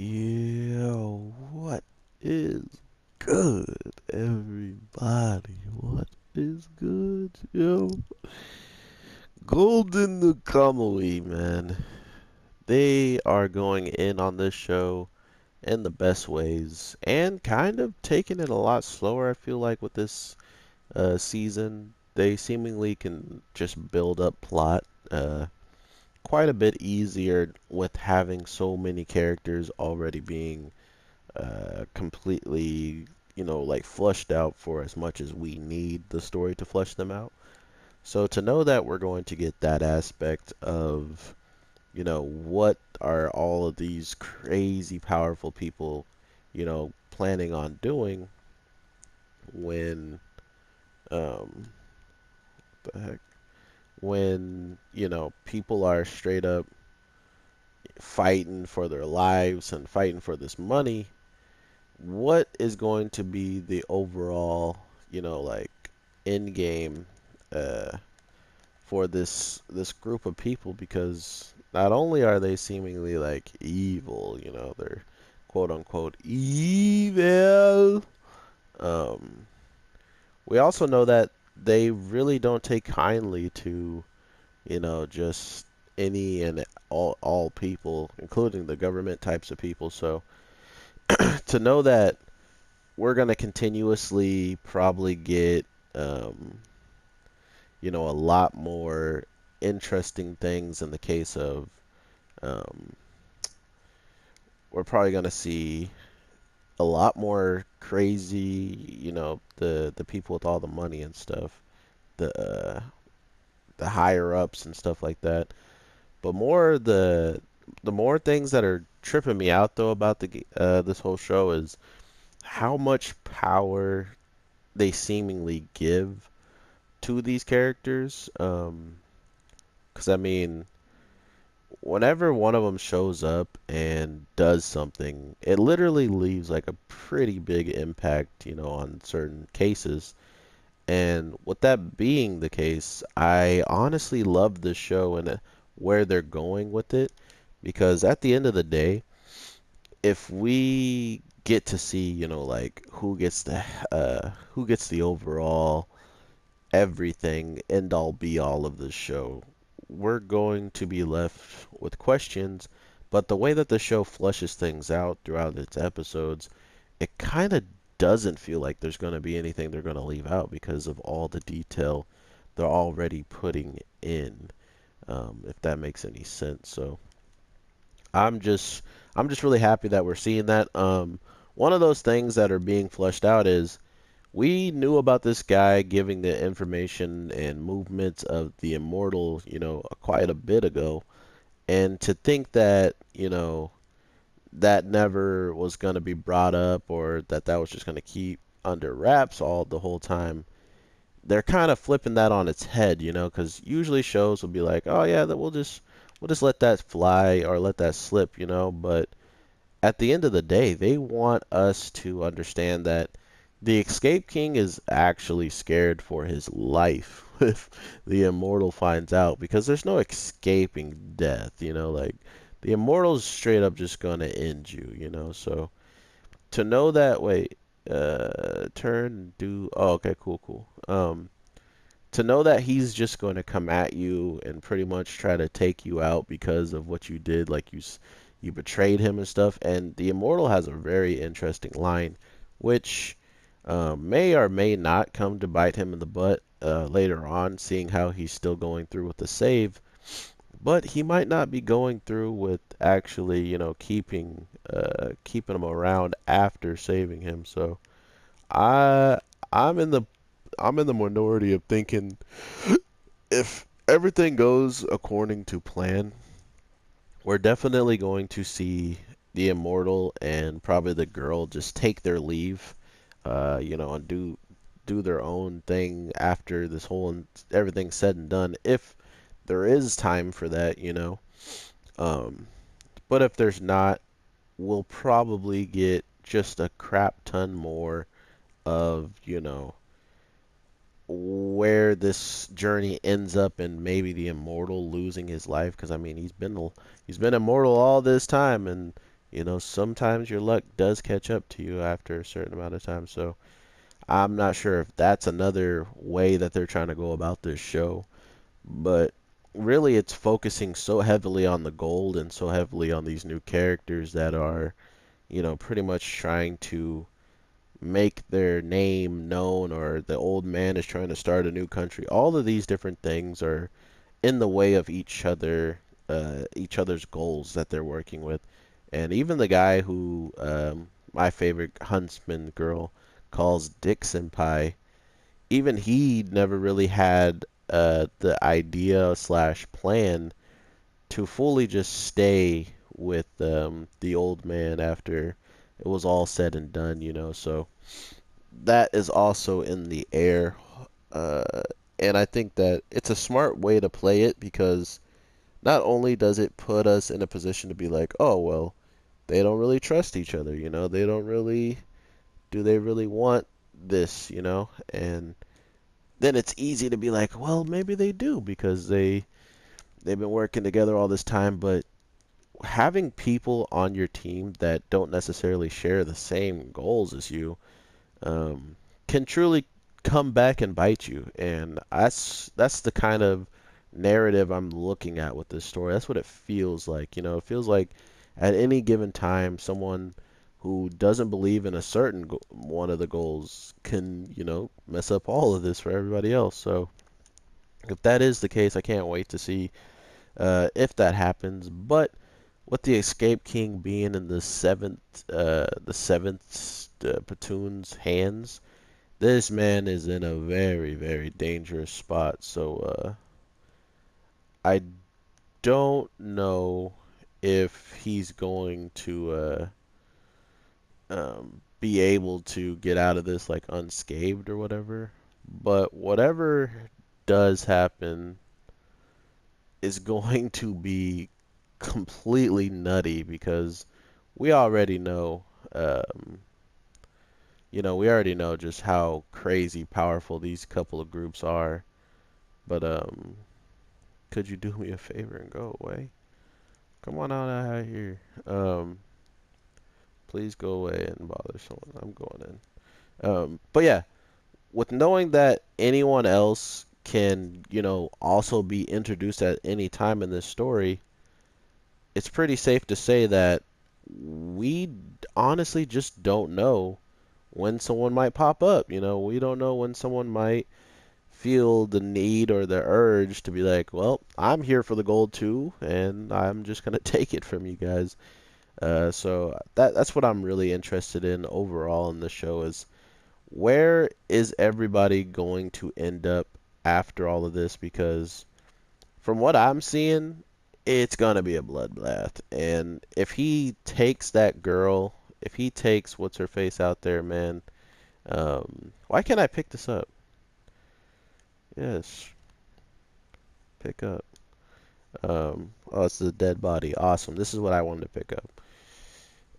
Yo, what is good, everybody? What is good, yo? Goldenkamuy, man. They are going in on this show in the best ways and kind of taking it a lot slower, I feel like, with this season. They seemingly can just build up plot quite a bit easier with having so many characters already being completely, like flushed out for as much as we need the story to flush them out. So to know that we're going to get that aspect of, what are all of these crazy powerful people, planning on doing when, the heck, when, people are straight up fighting for their lives and fighting for this money, what is going to be the overall, like end game uh, for this group of people? Because not only are they seemingly like evil, they're quote unquote evil. Um, we also know that they really don't take kindly to, just any and all people, including the government types of people. So to know that we're going to continuously probably get, um, a lot more interesting things in the case of, um, we're probably going to see a lot more crazy, the people with all the money and stuff, the higher ups and stuff like that. But more the more things that are tripping me out though about this whole show is how much power they seemingly give to these characters. 'Cause I mean, whenever one of them shows up and does something, it literally leaves like a pretty big impact, on certain cases. And with that being the case, I honestly love this show and where they're going with it, because at the end of the day, if we get to see, like who gets the overall everything end all be all of this show, we're going to be left with questions. But the way that the show flushes things out throughout its episodes, it kind of doesn't feel like there's going to be anything they're going to leave out because of all the detail they're already putting in, if that makes any sense. So I'm just I'm just really happy that we're seeing that. One of those things that are being fleshed out is we knew about this guy giving the information and movements of the immortal, quite a bit ago. And to think that, that never was going to be brought up, or that was just going to keep under wraps all the whole time, they're kind of flipping that on its head, because usually shows will be like, oh yeah, that we'll just let that fly or let that slip, but at the end of the day, they want us to understand that the Escape King is actually scared for his life if the Immortal finds out, because there's no escaping death, like the Immortal's straight up just gonna end you, So to know that, wait, turn, do, oh, okay, cool, cool. To know that he's just going to come at you and pretty much try to take you out because of what you did, like you betrayed him and stuff. And the Immortal has a very interesting line, which may or may not come to bite him in the butt later on, seeing how he's still going through with the save. But he might not be going through with actually, keeping him around after saving him. So I I'm in the I'm in the minority of thinking if everything goes according to plan, we're definitely going to see the Immortal and probably the girl just take their leave, and do their own thing after this whole everything's said and done. If there is time for that, Um, but if there's not, we'll probably get just a crap ton more of, where this journey ends up, and maybe the Immortal losing his life, because I mean he's been immortal all this time, and Sometimes your luck does catch up to you after a certain amount of time. So I'm not sure if that's another way that they're trying to go about this show, but really it's focusing so heavily on the gold and so heavily on these new characters that are, pretty much trying to make their name known, or the old man is trying to start a new country. All of these different things are in the way of each other's goals that they're working with. And even the guy who my favorite huntsman girl calls Dick Senpai, even he never really had the idea slash plan to fully just stay with the old man after it was all said and done. So that is also in the air. Uh, and I think that it's a smart way to play it because not only does it put us in a position to be like, oh, well, they don't really trust each other. They don't really, do they really want this? And then it's easy to be like, well, maybe they do because they've been working together all this time, but having people on your team that don't necessarily share the same goals as you um, can truly come back and bite you. And that's the kind of narrative I'm looking at with this story. That's what it feels like. It feels like at any given time, someone who doesn't believe in a certain one of the goals can, mess up all of this for everybody else. So if that is the case, I can't wait to see if that happens. But with the Escape King being in the seventh platoon's hands, this man is in a very, very dangerous spot. So I don't know if he's going to be able to get out of this like unscathed or whatever. But whatever does happen is going to be completely nutty because we already know, um, we already know just how crazy powerful these couple of groups are. But could you do me a favor and go away? Come on out of here. Please go away and bother someone. I'm going in. But yeah, with knowing that anyone else can, also be introduced at any time in this story, it's pretty safe to say that we honestly just don't know when someone might pop up. We don't know when someone might feel the need or the urge to be like, well, I'm here for the gold too, and I'm just gonna take it from you guys. So that's what I'm really interested in overall in the show is where is everybody going to end up after all of this? Because from what I'm seeing, it's gonna be a bloodbath. And if he takes that girl, if he takes what's her face out there, man, why can't I pick this up? Yes, pick up. Oh, it's the dead body. Awesome. This is what I wanted to pick up.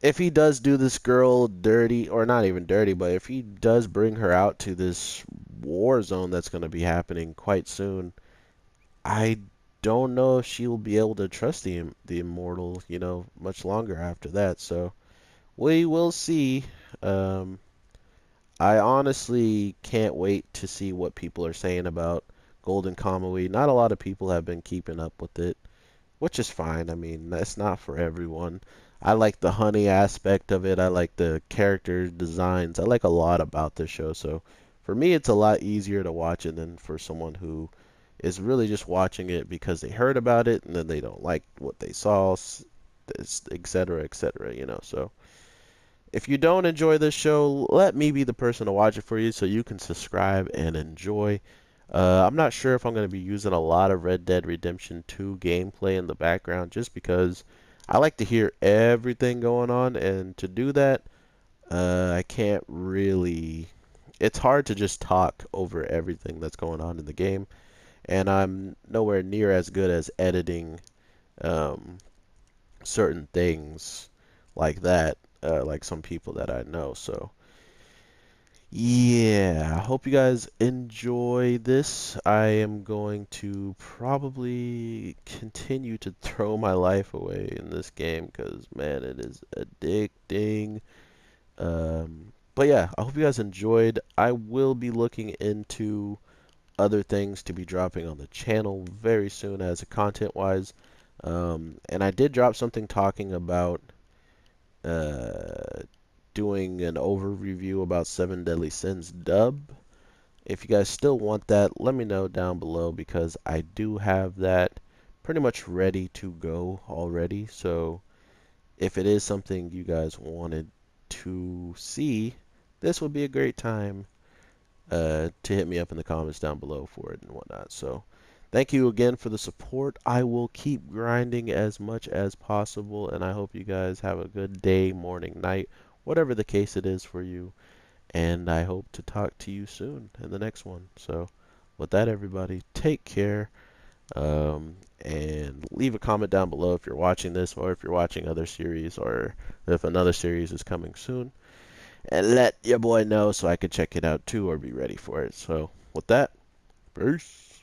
If he does do this girl dirty, or not even dirty, but if he does bring her out to this war zone that's going to be happening quite soon, I don't know if she will be able to trust the immortal, much longer after that. So we will see. Um, I honestly can't wait to see what people are saying about Goldenkamuy. Not a lot of people have been keeping up with it, which is fine. I mean, that's not for everyone. I like the honey aspect of it. I like the character designs. I like a lot about this show. So for me, it's a lot easier to watch it than for someone who is really just watching it because they heard about it and then they don't like what they saw, etc., etc. So if you don't enjoy this show, let me be the person to watch it for you so you can subscribe and enjoy. I'm not sure if I'm going to be using a lot of Red Dead Redemption 2 gameplay in the background just because I like to hear everything going on, and to do that, I can't really. It's hard to just talk over everything that's going on in the game, and I'm nowhere near as good as editing um, certain things like that, like some people that I know. So Yeah, I hope you guys enjoy this. I am going to probably continue to throw my life away in this game because, man, it is addicting. But yeah, I hope you guys enjoyed. I will be looking into other things to be dropping on the channel very soon as a content wise. And I did drop something talking about uh, doing an over review about Seven Deadly Sins dub. If you guys still want that, let me know down below because I do have that pretty much ready to go already. So if it is something you guys wanted to see, this would be a great time to hit me up in the comments down below for it and whatnot. So thank you again for the support. I will keep grinding as much as possible, and I hope you guys have a good day, morning, night, whatever the case it is for you. And I hope to talk to you soon in the next one. So with that, everybody, take care. And leave a comment down below if you're watching this or if you're watching other series or if another series is coming soon. And let your boy know so I can check it out too or be ready for it. So with that, peace.